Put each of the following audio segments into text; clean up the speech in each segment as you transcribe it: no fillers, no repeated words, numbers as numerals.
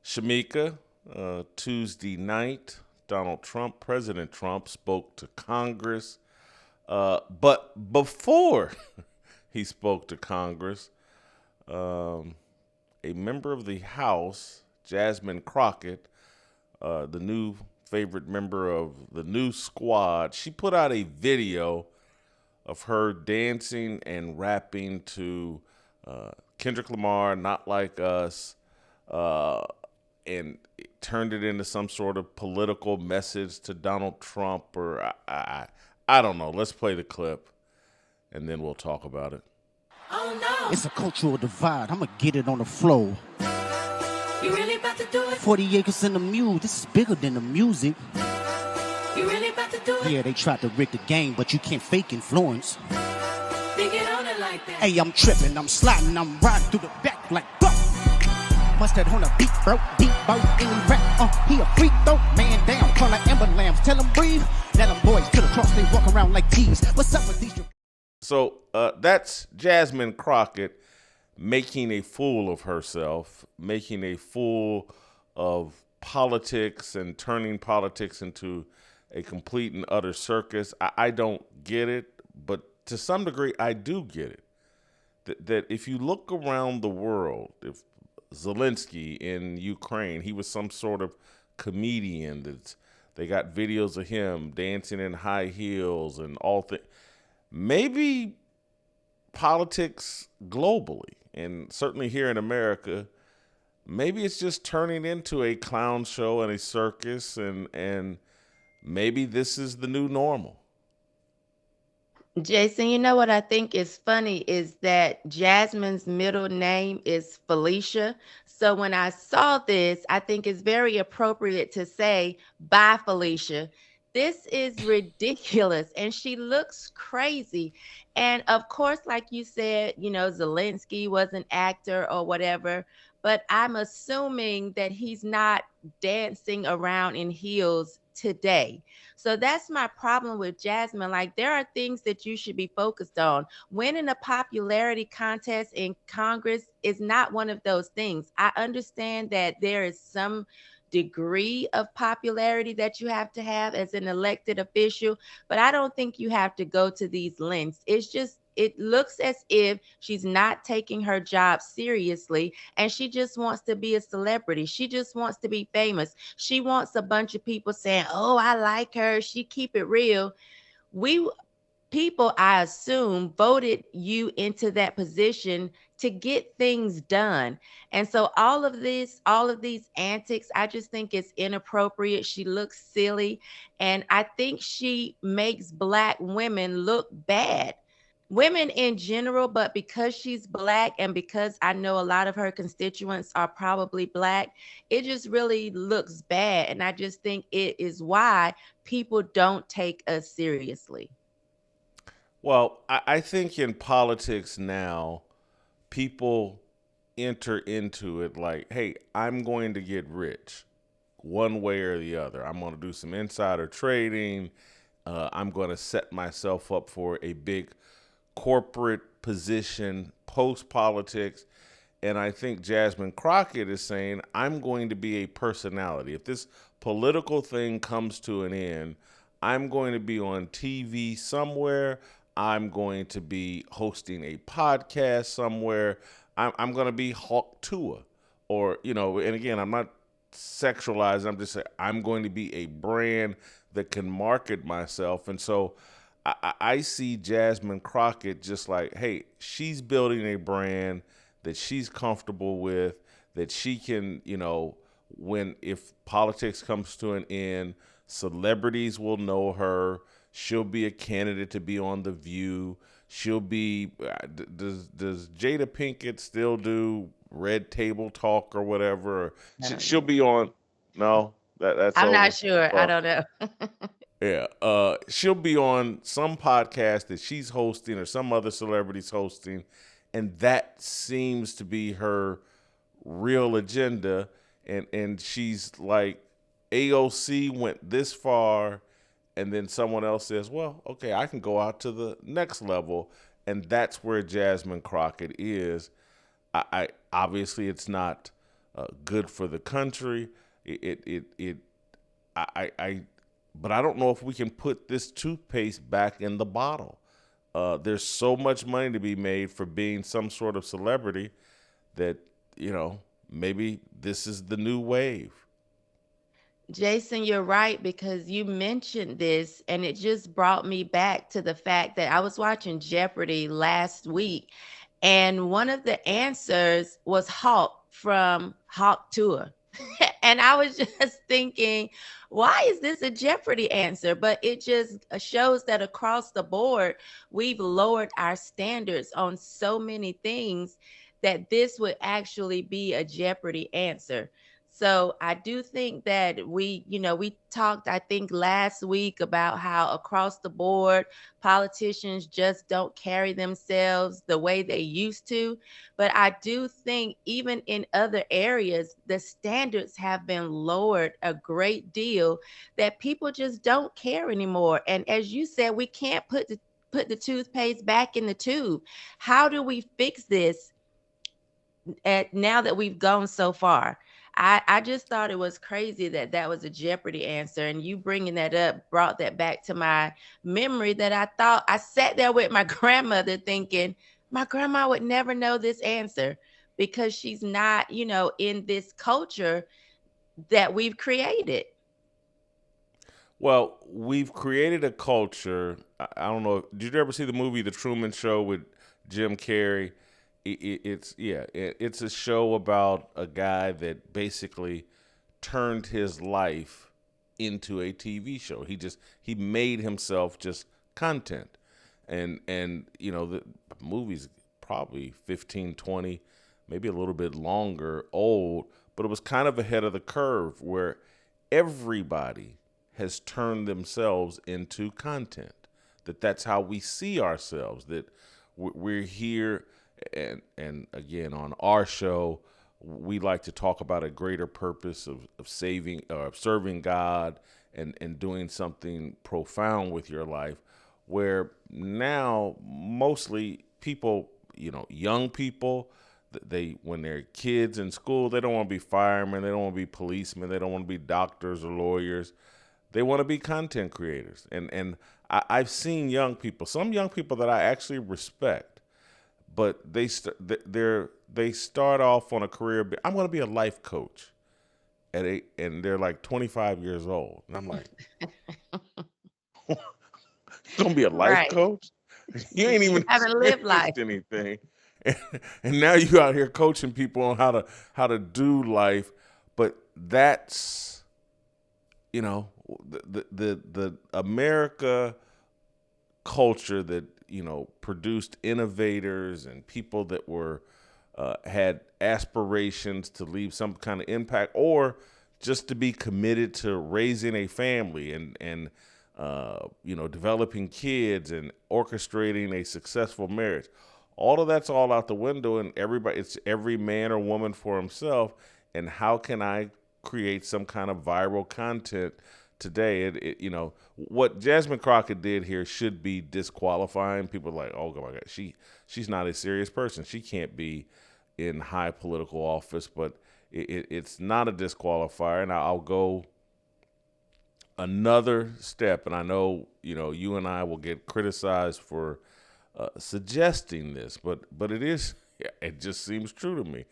Shamika, Tuesday night, President Trump spoke to Congress. But before he spoke to Congress, um, a member of the House, Jasmine Crockett, the new favorite member of the new squad, she put out a video of her dancing and rapping to Kendrick Lamar, Not Like Us, uh, and turned it into some sort of political message to Donald Trump, or I don't know. Let's play the clip, and then we'll talk about it. Oh no! It's a cultural divide. I'ma get it on the floor. You really about to do it? 40 acres in the mule. This is bigger than the music. You really about to do it? Yeah, they tried to rig the game, but you can't fake influence. They get on it like that. Hey, I'm tripping, I'm sliding, I'm riding through the back like buck. Must have on a beat, bro, deep boat, any rap. He a freak though, man down, call like Amber Lambs, tell him breathe. Let them boys to the cross, they walk around like T's. What's up with these? So that's Jasmine Crockett making a fool of herself, making a fool of politics and turning politics into a complete and utter circus. I don't get it, but to some degree, I do get it. That if you look around the world, if Zelensky in Ukraine, he was some sort of comedian. They got videos of him dancing in high heels and all things. Maybe politics globally, and certainly here in America, maybe it's just turning into a clown show and a circus, and maybe this is the new normal. Jason, you know what I think is funny is that Jasmine's middle name is Felicia. So when I saw this, I think it's very appropriate to say, bye, Felicia. This is ridiculous. And she looks crazy. And of course, like you said, Zelensky was an actor or whatever, but I'm assuming that he's not dancing around in heels today. So that's my problem with Jasmine. Like, there are things that you should be focused on. Winning a popularity contest in Congress is not one of those things. I understand that there is some degree of popularity that you have to have as an elected official, but I don't think you have to go to these lengths. It looks as if she's not taking her job seriously, and she just wants to be a celebrity. She just wants to be famous. She wants a bunch of people saying, oh, I like her. She keep it real. People, I assume, voted you into that position to get things done. And so all of these antics, I just think it's inappropriate. She looks silly. And I think she makes Black women look bad. Women in general, but because she's Black and because I know a lot of her constituents are probably Black, it just really looks bad. And I just think it is why people don't take us seriously. Well, I think in politics now, people enter into it like, hey, I'm going to get rich one way or the other. I'm going to do some insider trading. I'm going to set myself up for a big corporate position post politics. And I think Jasmine Crockett is saying, I'm going to be a personality. If this political thing comes to an end, I'm going to be on TV somewhere. I'm going to be hosting a podcast somewhere. I'm going to be Hawk Tua, or, and again, I'm not sexualized. I'm just saying I'm going to be a brand that can market myself. And so I see Jasmine Crockett just like, hey, she's building a brand that she's comfortable with, that she can, if politics comes to an end, celebrities will know her. She'll be a candidate to be on The View. She'll be, does Jada Pinkett still do Red Table Talk or whatever? She'll be on, no, that's I'm over. not sure. I don't know. Yeah, she'll be on some podcast that she's hosting or some other celebrity's hosting, and that seems to be her real agenda. And she's like, AOC went this far, and then someone else says, well, okay, I can go out to the next level, and that's where Jasmine Crockett is. I obviously it's not good for the country. But I don't know if we can put this toothpaste back in the bottle. There's so much money to be made for being some sort of celebrity that, maybe this is the new wave. Jason, you're right, because you mentioned this and it just brought me back to the fact that I was watching Jeopardy last week, and one of the answers was Hawk from Hawk Tour. And I was just thinking, why is this a Jeopardy answer? But it just shows that across the board, we've lowered our standards on so many things that this would actually be a Jeopardy answer. So I do think that we talked, I think last week, about how across the board, politicians just don't carry themselves the way they used to. But I do think even in other areas, the standards have been lowered a great deal, that people just don't care anymore. And as you said, we can't put the toothpaste back in the tube. How do we fix this now that we've gone so far? I just thought it was crazy that that was a Jeopardy answer. And you bringing that up brought that back to my memory, that I thought I sat there with my grandmother thinking my grandma would never know this answer, because she's not, in this culture that we've created. Well, we've created a culture. I don't know. Did you ever see the movie The Truman Show with Jim Carrey? It's a show about a guy that basically turned his life into a TV show. He made himself just content, and the movie's probably 15, 20, maybe a little bit longer old, but it was kind of ahead of the curve where everybody has turned themselves into content. That's how we see ourselves. That we're here. And again, on our show, we like to talk about a greater purpose of saving or serving God and doing something profound with your life, where now mostly people, young people, when they're kids in school, they don't want to be firemen, they don't want to be policemen, they don't want to be doctors or lawyers. They want to be content creators. And I've seen some young people that I actually respect, but they start off on a career. I'm going to be a life coach and they're like 25 years old, and I'm like, going to be a life Right. coach? You ain't even Haven't lived life. experienced anything, and now you out here coaching people on how to do life. But that's the America culture that produced innovators and people that were had aspirations to leave some kind of impact, or just to be committed to raising a family and developing kids and orchestrating a successful marriage. All of that's all out the window, and it's every man or woman for himself. And how can I create some kind of viral content today? What Jasmine Crockett did here should be disqualifying. People are like, oh my God, she's not a serious person. She can't be in high political office. But it's not a disqualifier. And I'll go another step. And I know you and I will get criticized for suggesting this, but it just seems true to me.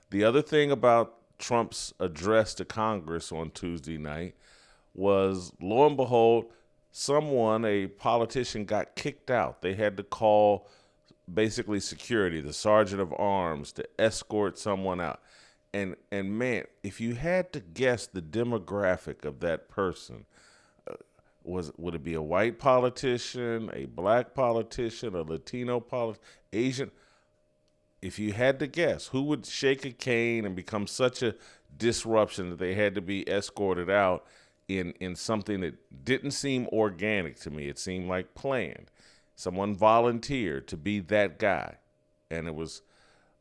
The other thing about Trump's address to Congress on Tuesday night was, lo and behold, a politician got kicked out. They had to call basically security, the sergeant of arms, to escort someone out. And man, if you had to guess the demographic of that person, would it be a white politician, a black politician, a Latino politician, Asian? If you had to guess, who would shake a cane and become such a disruption that they had to be escorted out in something that didn't seem organic to me? It seemed like planned. Someone volunteered to be that guy. And it was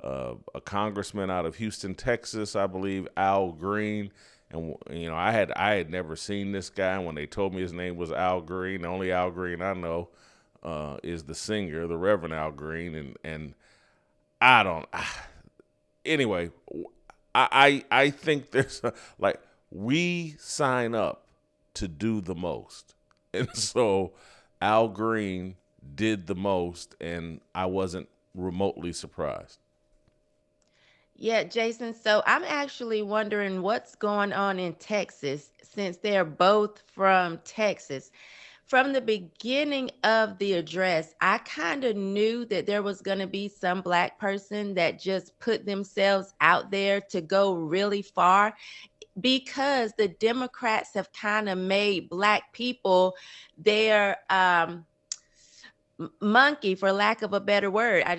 a congressman out of Houston, Texas, I believe, Al Green. And I had never seen this guy. When they told me his name was Al Green, the only Al Green I know is the singer, the Reverend Al Green, and anyway, I think there's like we sign up to do the most, and so Al Green did the most, and I wasn't remotely surprised. Yeah, Jason. So I'm actually wondering what's going on in Texas since they're both from Texas. From the beginning of the address, I kind of knew that there was going to be some black person that just put themselves out there to go really far because the Democrats have kind of made black people their monkey, for lack of a better word. I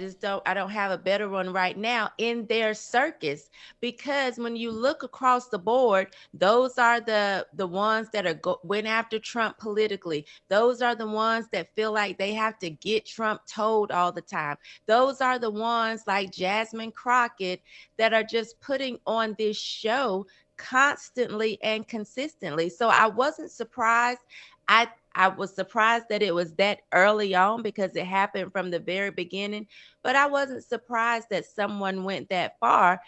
don't have a better one right now, in their circus. Because when you look across the board, those are the ones that went after Trump politically. Those are the ones that feel like they have to get Trump told all the time. Those are the ones like Jasmine Crockett that are just putting on this show constantly and consistently. So I wasn't surprised. I was surprised that it was that early on because it happened from the very beginning, but I wasn't surprised that someone went that far.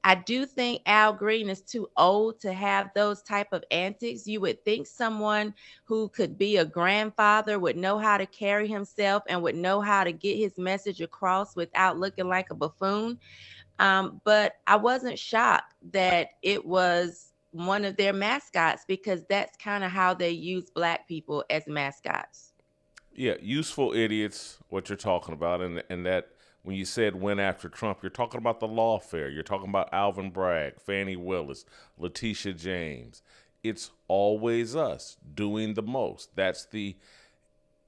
I do think Al Green is too old to have those type of antics. You would think someone who could be a grandfather would know how to carry himself and would know how to get his message across without looking like a buffoon. But I wasn't shocked that it was one of their mascots because that's kind of how they use black people as mascots. Yeah, useful idiots, what you're talking about, and that when you said went after Trump, you're talking about the lawfare. You're talking about Alvin Bragg, Fannie Willis, Letitia James. It's always us doing the most. That's the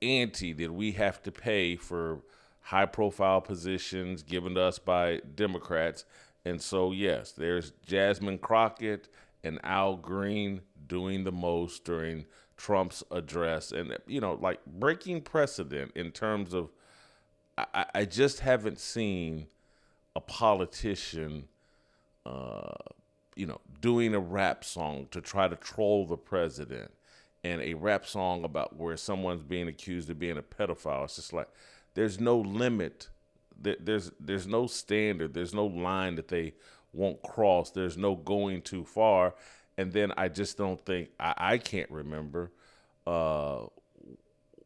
ante that we have to pay for high profile positions given to us by Democrats. And so, yes, there's Jasmine Crockett and Al Green doing the most during Trump's address. And, like breaking precedent in terms of, I just haven't seen a politician, doing a rap song to try to troll the president and a rap song about where someone's being accused of being a pedophile. It's just like there's no limit. There's no standard. There's no line that they won't cross. There's no going too far. And then I just don't think I can't remember uh,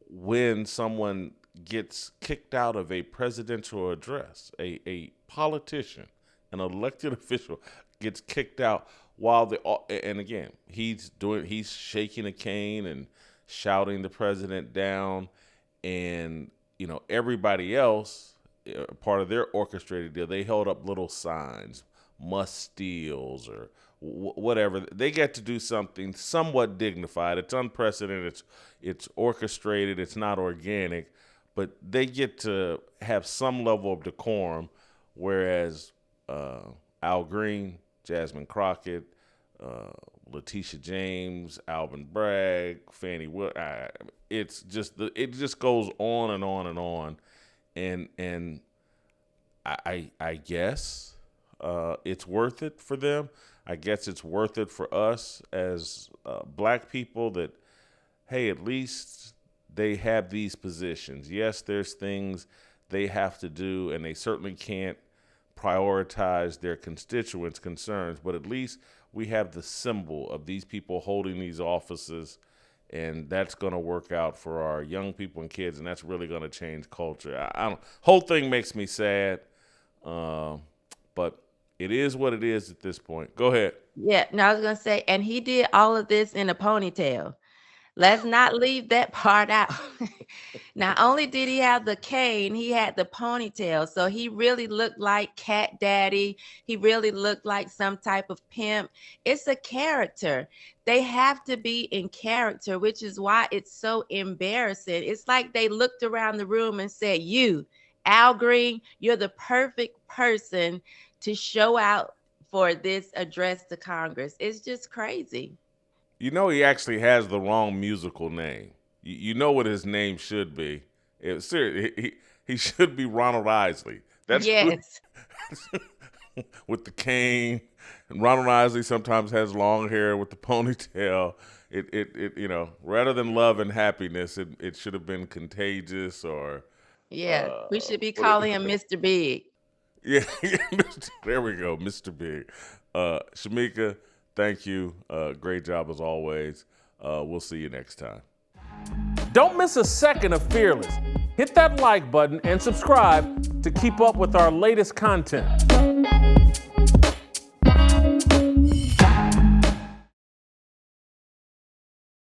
when someone gets kicked out of a presidential address, a politician, an elected official gets kicked out while and again he's shaking a cane and shouting the president down, and everybody else, part of their orchestrated deal, they held up little signs, must steals or whatever. They get to do something somewhat dignified. It's unprecedented. It's orchestrated. It's not organic, but they get to have some level of decorum. Whereas Al Green, Jasmine Crockett, uh, Letitia James, Alvin Bragg, Fannie Will, it just goes on and on and on, and I guess it's worth it for them. I guess it's worth it for us as black people that, hey, at least they have these positions. Yes, there's things they have to do, and they certainly can't prioritize their constituents' concerns, but at least we have the symbol of these people holding these offices, and that's going to work out for our young people and kids, and that's really going to change culture. I don't. Whole thing makes me sad, uh, but it is what it is at this point. Go ahead. Yeah, no, I was gonna say, and he did all of this in a ponytail. Let's not leave that part out. Not only did he have the cane, he had the ponytail. So he really looked like Cat Daddy. He really looked like some type of pimp. It's a character. They have to be in character, which is why it's so embarrassing. It's like they looked around the room and said, "You, Al Green, you're the perfect person to show out for this address to Congress." It's just crazy. He actually has the wrong musical name. You know what his name should be. Seriously, he should be Ronald Isley. That's who, Yes. with the cane. And Ronald Isley sometimes has long hair with the ponytail. Rather than love and happiness, it should have been contagious or Yeah. We should be what? calling him Mr. Big. Yeah, yeah, there we go, Mr. Big. Shamika, thank you. Great job as always. We'll see you next time. Don't miss a second of Fearless. Hit that like button and subscribe to keep up with our latest content.